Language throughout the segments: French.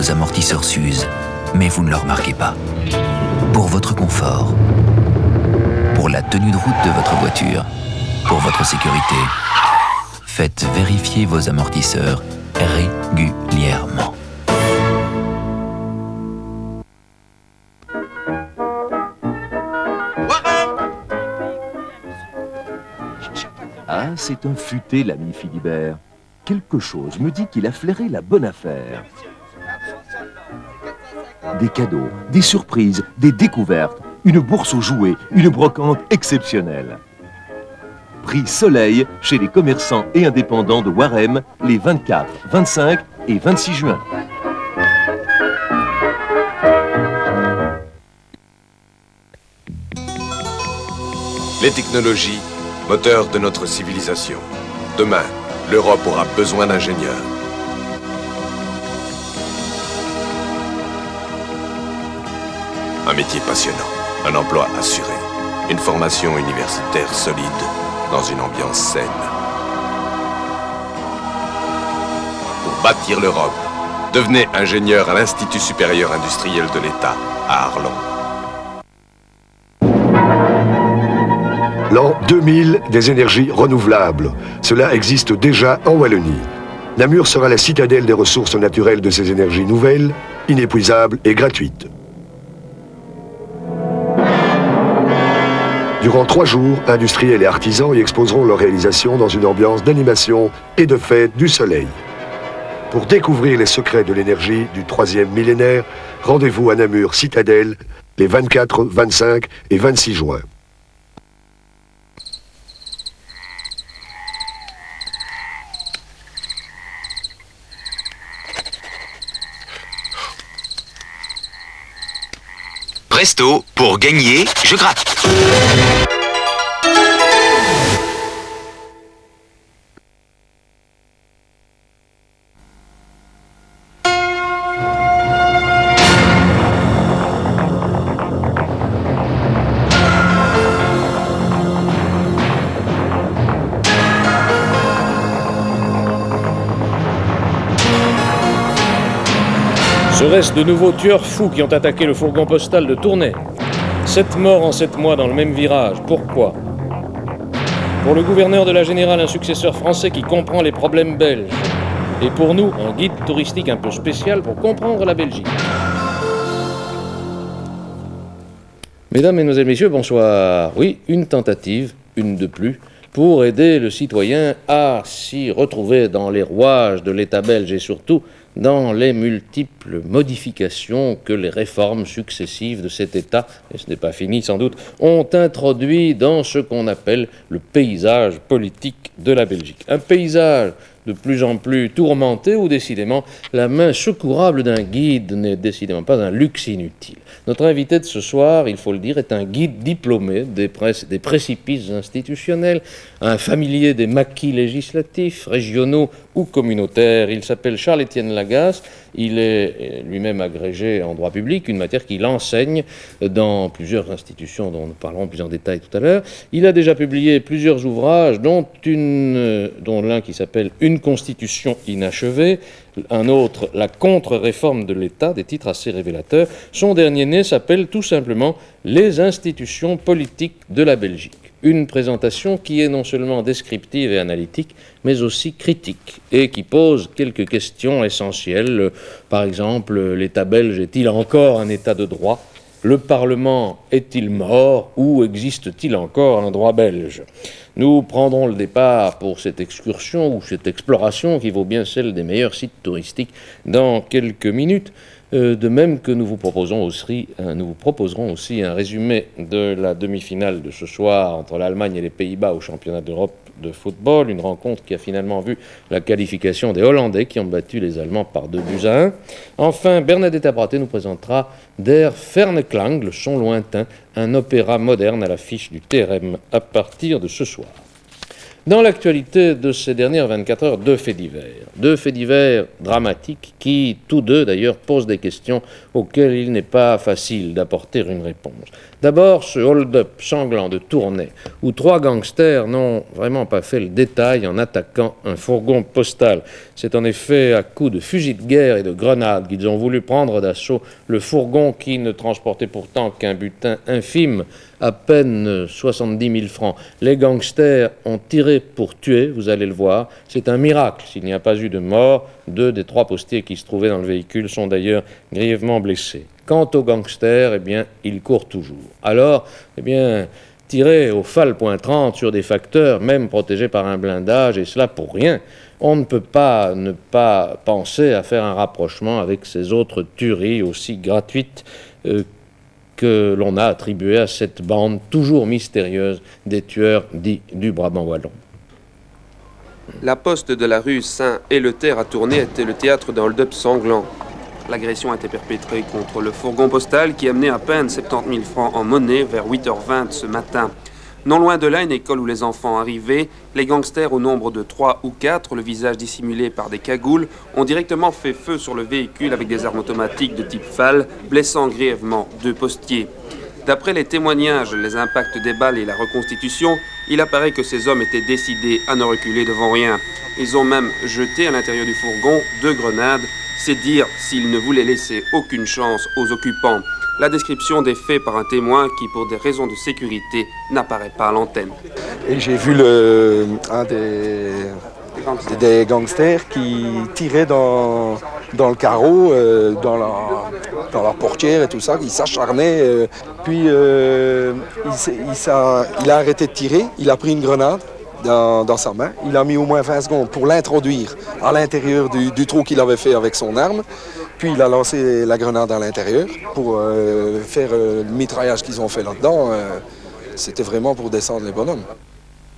vos amortisseurs s'usent, mais vous ne le remarquez pas. Pour votre confort, pour la tenue de route de votre voiture, pour votre sécurité, faites vérifier vos amortisseurs régulièrement. Ah, c'est un futé, l'ami Philibert. Quelque chose me dit qu'il a flairé la bonne affaire. Des cadeaux, des surprises, des découvertes, une bourse aux jouets, une brocante exceptionnelle. Prix Soleil chez les commerçants et indépendants de Warem les 24, 25 et 26 juin. Les technologies, moteur de notre civilisation. Demain, l'Europe aura besoin d'ingénieurs. Un métier passionnant, un emploi assuré, une formation universitaire solide dans une ambiance saine. Pour bâtir l'Europe, devenez ingénieur à l'Institut supérieur industriel de l'État à Arlon. L'an 2000 des énergies renouvelables. Cela existe déjà en Wallonie. Namur sera la citadelle des ressources naturelles de ces énergies nouvelles, inépuisables et gratuites. Durant 3 jours, industriels et artisans y exposeront leurs réalisations dans une ambiance d'animation et de fête du soleil. Pour découvrir les secrets de l'énergie du 3e millénaire, rendez-vous à Namur Citadelle les 24, 25 et 26 juin. Presto, pour gagner, je gratte. Seraient-ce de nouveaux tueurs fous qui ont attaqué le fourgon postal de Tournai? 7 morts en 7 mois dans le même virage. Pourquoi? Pour le gouverneur de la Générale, un successeur français qui comprend les problèmes belges. Et pour nous, un guide touristique un peu spécial pour comprendre la Belgique. Mesdames, Mesdemoiselles, Messieurs, bonsoir. Oui, une tentative, une de plus, pour aider le citoyen à s'y retrouver dans les rouages de l'État belge et surtout dans les multiples modifications que les réformes successives de cet État, et ce n'est pas fini sans doute, ont introduit dans ce qu'on appelle le paysage politique de la Belgique. Un paysage de plus en plus tourmenté où décidément la main secourable d'un guide n'est décidément pas un luxe inutile. Notre invité de ce soir, il faut le dire, est un guide diplômé des précipices institutionnels, un familier des maquis législatifs, régionaux ou communautaires. Il s'appelle Charles-Étienne Lagasse, il est lui-même agrégé en droit public, une matière qu'il enseigne dans plusieurs institutions dont nous parlerons plus en détail tout à l'heure. Il a déjà publié plusieurs ouvrages, dont l'un qui s'appelle « Une constitution inachevée », un autre « La contre-réforme de l'État », des titres assez révélateurs. Son dernier né s'appelle tout simplement « Les institutions politiques de la Belgique ». Une présentation qui est non seulement descriptive et analytique, mais aussi critique, et qui pose quelques questions essentielles. Par exemple, l'État belge est-il encore un État de droit? Le Parlement est-il mort ou existe-t-il encore un droit belge? Nous prendrons le départ pour cette excursion ou cette exploration qui vaut bien celle des meilleurs sites touristiques dans quelques minutes. De même que nous vous proposerons aussi un résumé de la demi-finale de ce soir entre l'Allemagne et les Pays-Bas au championnat d'Europe de football, une rencontre qui a finalement vu la qualification des Hollandais qui ont battu les Allemands par 2-1. Enfin, Bernadette Abraté nous présentera Der Ferneklang, le son lointain, un opéra moderne à l'affiche du TRM à partir de ce soir. Dans l'actualité de ces dernières 24 heures, deux faits divers dramatiques qui, tous deux d'ailleurs, posent des questions auxquelles il n'est pas facile d'apporter une réponse. D'abord, ce hold-up sanglant de Tournai, où 3 gangsters n'ont vraiment pas fait le détail en attaquant un fourgon postal. C'est en effet à coups de fusils de guerre et de grenades qu'ils ont voulu prendre d'assaut le fourgon qui ne transportait pourtant qu'un butin infime, à peine 70 000 francs. Les gangsters ont tiré pour tuer, vous allez le voir. C'est un miracle s'il n'y a pas eu de mort. 2 des 3 postiers qui se trouvaient dans le véhicule sont d'ailleurs grièvement blessés. Quant aux gangsters, eh bien, ils courent toujours. Alors, eh bien, tirer au FAL.30 sur des facteurs, même protégés par un blindage, et cela pour rien, on ne peut pas ne pas penser à faire un rapprochement avec ces autres tueries aussi gratuites que l'on a attribuées à cette bande toujours mystérieuse des tueurs dits du Brabant wallon. La poste de la rue Saint-Éleuther à Tournai était le théâtre d'un hold-up sanglant. L'agression a été perpétrée contre le fourgon postal qui amenait à peine 70 000 francs en monnaie vers 8h20 ce matin. Non loin de là, une école où les enfants arrivaient, les gangsters au nombre de 3 ou 4, le visage dissimulé par des cagoules, ont directement fait feu sur le véhicule avec des armes automatiques de type FAL, blessant grièvement 2 postiers. D'après les témoignages, les impacts des balles et la reconstitution, il apparaît que ces hommes étaient décidés à ne reculer devant rien. Ils ont même jeté à l'intérieur du fourgon 2 grenades, c'est dire s'ils ne voulaient laisser aucune chance aux occupants. La description des faits par un témoin qui, pour des raisons de sécurité, n'apparaît pas à l'antenne. Et j'ai vu un des gangsters qui tirait dans le carreau, dans leur portière et tout ça, qui s'acharnait. Puis il a arrêté de tirer, il a pris une grenade dans sa main, il a mis au moins 20 secondes pour l'introduire à l'intérieur du trou qu'il avait fait avec son arme. Puis il a lancé la grenade à l'intérieur pour faire le mitraillage qu'ils ont fait là-dedans. C'était vraiment pour descendre les bonhommes.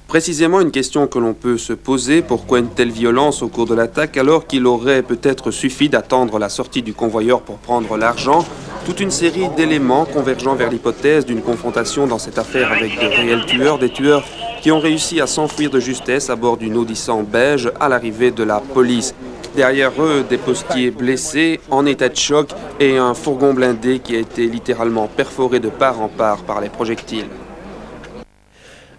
Précisément une question que l'on peut se poser, pourquoi une telle violence au cours de l'attaque alors qu'il aurait peut-être suffi d'attendre la sortie du convoyeur pour prendre l'argent? Toute une série d'éléments convergeant vers l'hypothèse d'une confrontation dans cette affaire avec de réels tueurs, des tueurs qui ont réussi à s'enfuir de justesse à bord d'une Audisson beige à l'arrivée de la police. Derrière eux, des postiers blessés, en état de choc, et un fourgon blindé qui a été littéralement perforé de part en part par les projectiles.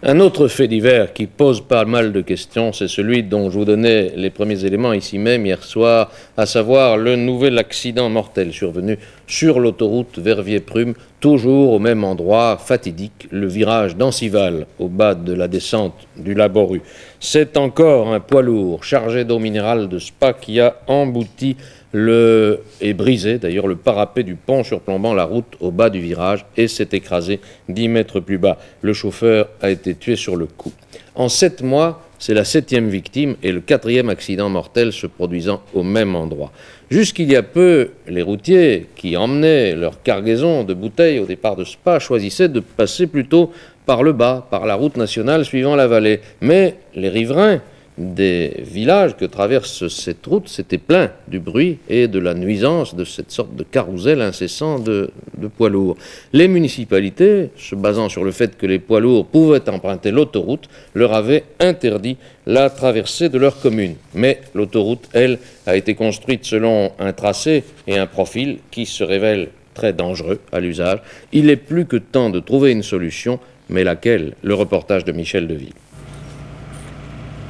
Un autre fait divers qui pose pas mal de questions, c'est celui dont je vous donnais les premiers éléments ici même hier soir, à savoir le nouvel accident mortel survenu sur l'autoroute Verviers-Prume, toujours au même endroit fatidique, le virage d'Ancival, au bas de la descente du Laboru. C'est encore un poids lourd chargé d'eau minérale de Spa qui a embouti et brisé d'ailleurs le parapet du pont surplombant la route au bas du virage et s'est écrasé 10 mètres plus bas. Le chauffeur a été tué sur le coup. En 7 mois, c'est la 7e victime et le 4e accident mortel se produisant au même endroit. Jusqu'il y a peu, les routiers qui emmenaient leur cargaison de bouteilles au départ de Spa choisissaient de passer plutôt par le bas, par la route nationale suivant la vallée. Mais les riverains des villages que traverse cette route s'étaient plaints du bruit et de la nuisance de cette sorte de carrousel incessant de poids lourds. Les municipalités, se basant sur le fait que les poids lourds pouvaient emprunter l'autoroute, leur avaient interdit la traversée de leur commune. Mais l'autoroute, elle, a été construite selon un tracé et un profil qui se révèlent très dangereux à l'usage. Il est plus que temps de trouver une solution, mais laquelle? Le reportage de Michel Deville.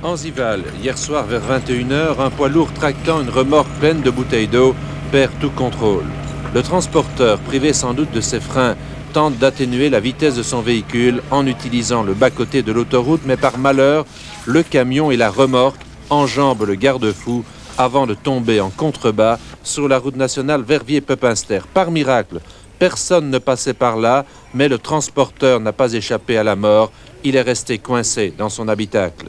Ancival, hier soir vers 21h, un poids lourd tractant une remorque pleine de bouteilles d'eau perd tout contrôle. Le transporteur, privé sans doute de ses freins, tente d'atténuer la vitesse de son véhicule en utilisant le bas-côté de l'autoroute, mais par malheur, le camion et la remorque enjambent le garde-fou avant de tomber en contrebas sur la route nationale Verviers-Pepinster. Par miracle, personne ne passait par là, mais le transporteur n'a pas échappé à la mort, il est resté coincé dans son habitacle.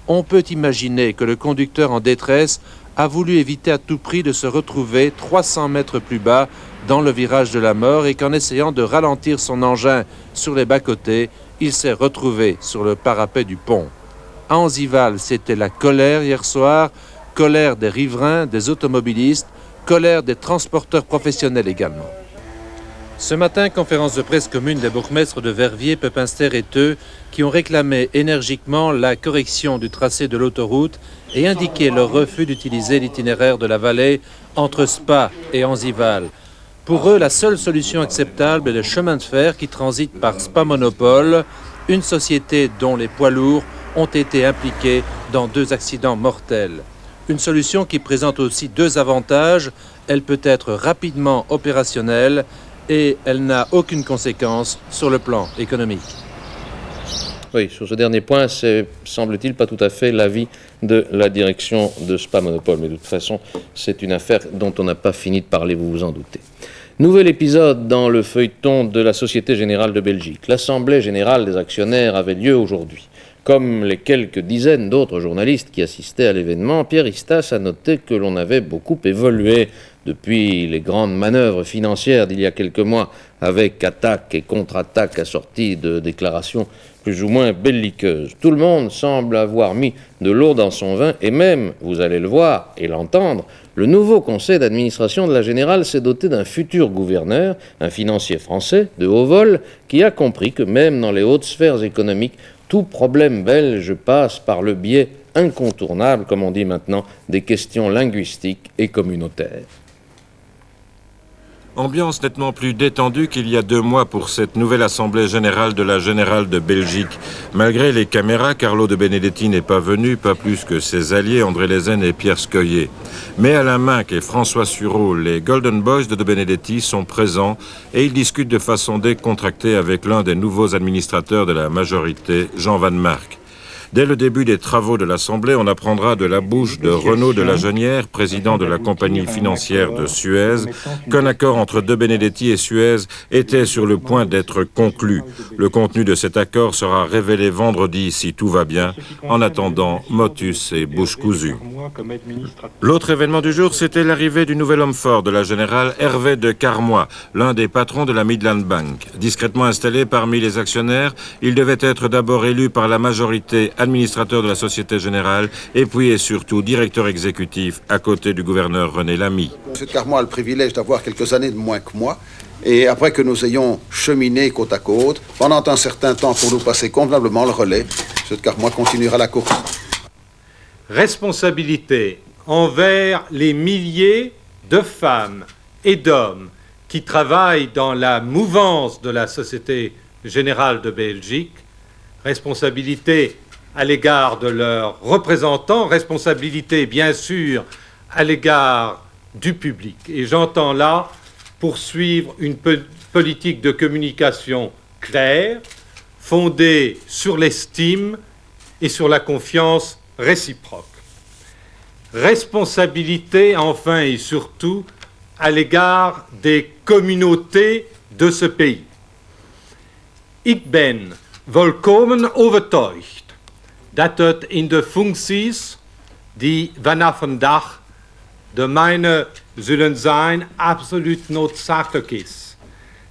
On peut imaginer que le conducteur en détresse a voulu éviter à tout prix de se retrouver 300 mètres plus bas dans le virage de la mort et qu'en essayant de ralentir son engin sur les bas-côtés, il s'est retrouvé sur le parapet du pont. À Ancival, c'était la colère hier soir, colère des riverains, des automobilistes, colère des transporteurs professionnels également. Ce matin, conférence de presse commune des bourgmestres de Verviers, Pepinster et Theux qui ont réclamé énergiquement la correction du tracé de l'autoroute et indiqué leur refus d'utiliser l'itinéraire de la vallée entre Spa et Anzival. Pour eux, la seule solution acceptable est le chemin de fer qui transite par Spa Monopole, une société dont les poids lourds ont été impliqués dans 2 accidents mortels. Une solution qui présente aussi 2 avantages. Elle peut être rapidement opérationnelle et elle n'a aucune conséquence sur le plan économique. Oui, sur ce dernier point, c'est, semble-t-il, pas tout à fait l'avis de la direction de Spa Monopole. Mais de toute façon, c'est une affaire dont on n'a pas fini de parler, vous vous en doutez. Nouvel épisode dans le feuilleton de la Société Générale de Belgique. L'Assemblée Générale des Actionnaires avait lieu aujourd'hui. Comme les quelques dizaines d'autres journalistes qui assistaient à l'événement, Pierre Istas a noté que l'on avait beaucoup évolué depuis les grandes manœuvres financières d'il y a quelques mois, avec attaques et contre-attaques assorties de déclarations plus ou moins belliqueuses. Tout le monde semble avoir mis de l'eau dans son vin, et même, vous allez le voir et l'entendre, le nouveau conseil d'administration de la Générale s'est doté d'un futur gouverneur, un financier français de haut vol, qui a compris que même dans les hautes sphères économiques, tout problème belge passe par le biais incontournable, comme on dit maintenant, des questions linguistiques et communautaires. Ambiance nettement plus détendue qu'il y a 2 mois pour cette nouvelle assemblée générale de la Générale de Belgique. Malgré les caméras, Carlo de Benedetti n'est pas venu, pas plus que ses alliés André Lezen et Pierre Scoyer. Mais Alain Minck et François Sureau, les Golden Boys de Benedetti, sont présents et ils discutent de façon décontractée avec l'un des nouveaux administrateurs de la majorité, Jean Van Mark. Dès le début des travaux de l'Assemblée, on apprendra de la bouche de Renaud de la Genière, président de la compagnie financière de Suez, qu'un accord entre de Benedetti et Suez était sur le point d'être conclu. Le contenu de cet accord sera révélé vendredi si tout va bien. En attendant, motus et bouche cousue. L'autre événement du jour, c'était l'arrivée du nouvel homme fort de la Générale, Hervé de Carmois, l'un des patrons de la Midland Bank. Discrètement installé parmi les actionnaires, il devait être d'abord élu par la majorité administrateur de la Société Générale, et puis et surtout directeur exécutif à côté du gouverneur René Lamy. M. Carmois a le privilège d'avoir quelques années de moins que moi, et après que nous ayons cheminé côte à côte, pendant un certain temps pour nous passer convenablement le relais, M. Carmois continuera la course. Responsabilité envers les milliers de femmes et d'hommes qui travaillent dans la mouvance de la Société Générale de Belgique, responsabilité à l'égard de leurs représentants, responsabilité bien sûr à l'égard du public. Et j'entends là poursuivre une politique de communication claire, fondée sur l'estime et sur la confiance réciproque. Responsabilité enfin et surtout à l'égard des communautés de ce pays. Ik ben volkomen overtuigd dat het in de functies die vanaf vandaag de mijne zullen zijn absoluut noodzakelijk is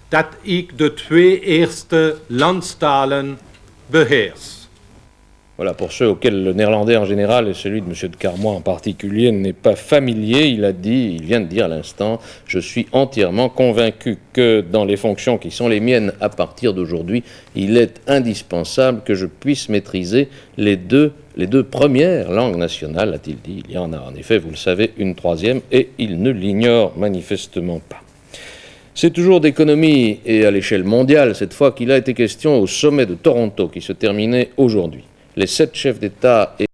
dat ik de 2 eerste landstalen beheers. Voilà, pour ceux auxquels le néerlandais en général et celui de M. de Carmois en particulier n'est pas familier, il vient de dire à l'instant, je suis entièrement convaincu que dans les fonctions qui sont les miennes à partir d'aujourd'hui, il est indispensable que je puisse maîtriser les deux premières langues nationales, a-t-il dit. Il y en a en effet, vous le savez, une 3e et il ne l'ignore manifestement pas. C'est toujours d'économie et à l'échelle mondiale, cette fois qu'il a été question au sommet de Toronto qui se terminait aujourd'hui. Les 7 chefs d'État et